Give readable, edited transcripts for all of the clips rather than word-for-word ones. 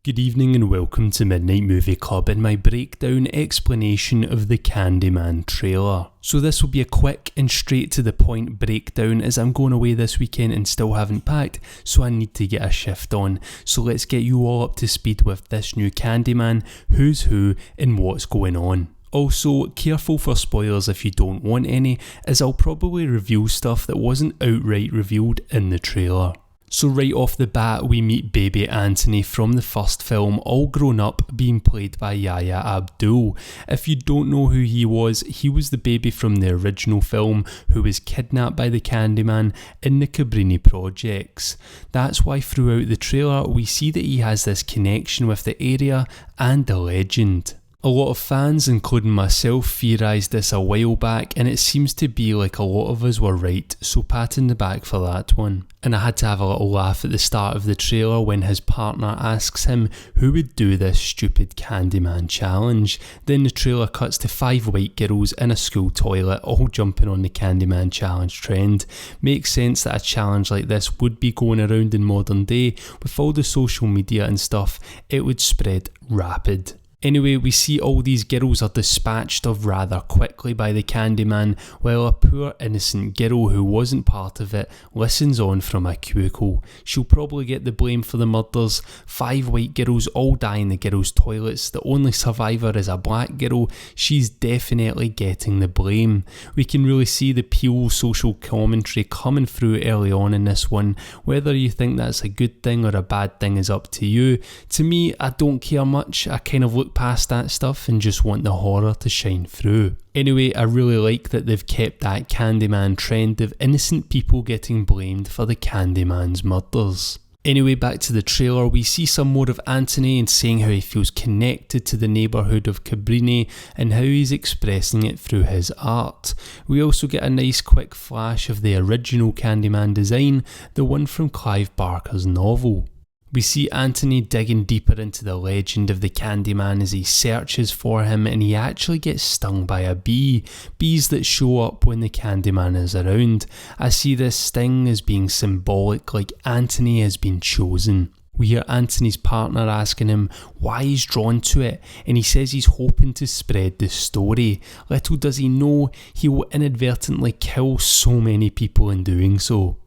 Good evening and welcome to Midnight Movie Club and my breakdown explanation of the Candyman trailer. So this will be a quick and straight to the point breakdown as I'm going away this weekend and still haven't packed, so I need to get a shift on. So let's get you all up to speed with this new Candyman, who's who and what's going on. Also, careful for spoilers if you don't want any, as I'll probably reveal stuff that wasn't outright revealed in the trailer. So right off the bat we meet baby Anthony from the first film, all grown up, being played by Yahya Abdul. If you don't know who he was the baby from the original film who was kidnapped by the Candyman in the Cabrini projects. That's why throughout the trailer we see that he has this connection with the area and the legend. A lot of fans, including myself, theorised this a while back, and it seems to be like a lot of us were right, so pat in the back for that one. And I had to have a little laugh at the start of the trailer when his partner asks him who would do this stupid Candyman challenge. Then the trailer cuts to 5 white girls in a school toilet all jumping on the Candyman challenge trend. Makes sense that a challenge like this would be going around in modern day. With all the social media and stuff, it would spread rapid. Anyway, we see all these girls are dispatched of rather quickly by the Candyman, while a poor innocent girl who wasn't part of it listens on from a cubicle. She'll probably get the blame for the murders. 5 white girls all die in the girls' toilets. The only survivor is a black girl. She's definitely getting the blame. We can really see the Peel social commentary coming through early on in this one. Whether you think that's a good thing or a bad thing is up to you. To me, I don't care much. I kind of look past that stuff and just want the horror to shine through. Anyway, I really like that they've kept that Candyman trend of innocent people getting blamed for the Candyman's murders. Anyway, back to the trailer, we see some more of Anthony and saying how he feels connected to the neighbourhood of Cabrini and how he's expressing it through his art. We also get a nice quick flash of the original Candyman design, the one from Clive Barker's novel. We see Anthony digging deeper into the legend of the Candyman as he searches for him, and he actually gets stung by a bee. Bees that show up when the Candyman is around. I see this sting as being symbolic, like Anthony has been chosen. We hear Anthony's partner asking him why he's drawn to it, and he says he's hoping to spread the story. Little does he know he will inadvertently kill so many people in doing so.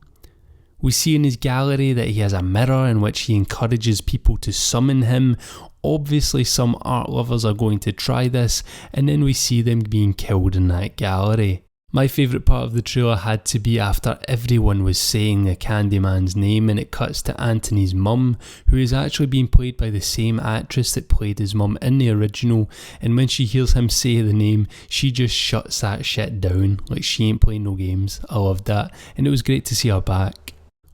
We see in his gallery that he has a mirror in which he encourages people to summon him. Obviously some art lovers are going to try this, and then we see them being killed in that gallery. My favourite part of the trailer had to be after everyone was saying the Candyman's name and it cuts to Anthony's mum, who is actually being played by the same actress that played his mum in the original, and when she hears him say the name, she just shuts that shit down, like she ain't playing no games. I loved that, and it was great to see her back.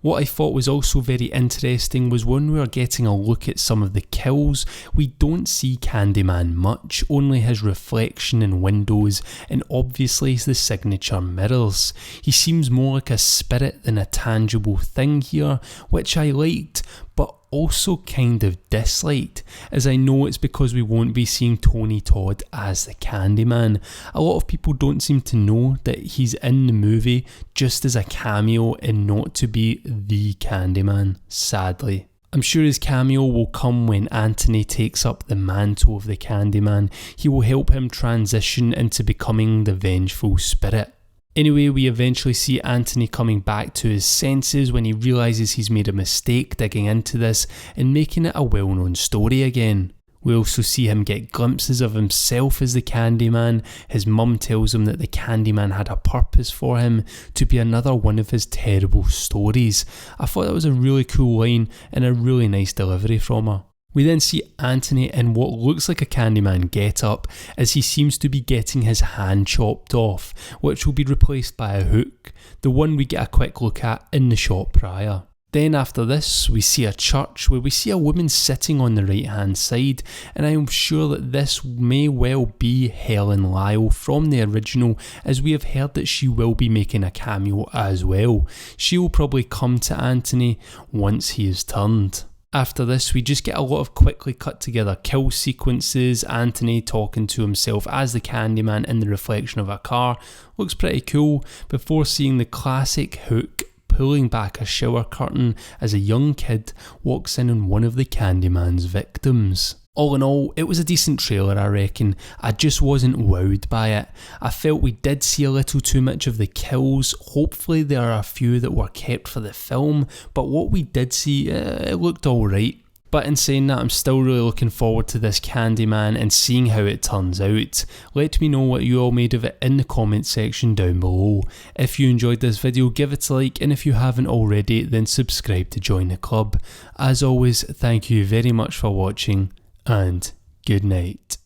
What I thought was also very interesting was when we were getting a look at some of the kills, we don't see Candyman much, only his reflection in windows and obviously the signature mirrors. He seems more like a spirit than a tangible thing here, which I liked, but also kind of disliked, as I know it's because we won't be seeing Tony Todd as the Candyman. A lot of people don't seem to know that he's in the movie just as a cameo and not to be the Candyman, sadly. I'm sure his cameo will come when Anthony takes up the mantle of the Candyman. He will help him transition into becoming the vengeful spirit. Anyway, we eventually see Anthony coming back to his senses when he realises he's made a mistake digging into this and making it a well-known story again. We also see him get glimpses of himself as the Candyman. His mum tells him that the Candyman had a purpose for him, to be another one of his terrible stories. I thought that was a really cool line and a really nice delivery from her. We then see Anthony in what looks like a Candyman get-up as he seems to be getting his hand chopped off, which will be replaced by a hook, the one we get a quick look at in the shot prior. Then after this, we see a church where we see a woman sitting on the right hand side, and I am sure that this may well be Helen Lyle from the original, as we have heard that she will be making a cameo as well. She will probably come to Anthony once he is turned. After this, we just get a lot of quickly cut together kill sequences, Anthony talking to himself as the Candyman in the reflection of a car. Looks pretty cool, before seeing the classic hook pulling back a shower curtain as a young kid walks in on one of the Candyman's victims. All in all, it was a decent trailer, I reckon. I just wasn't wowed by it. I felt we did see a little too much of the kills. Hopefully there are a few that were kept for the film, but what we did see, it looked alright. But in saying that, I'm still really looking forward to this Candyman and seeing how it turns out. Let me know what you all made of it in the comment section down below. If you enjoyed this video, give it a like, and if you haven't already, then subscribe to join the club. As always, thank you very much for watching, and good night.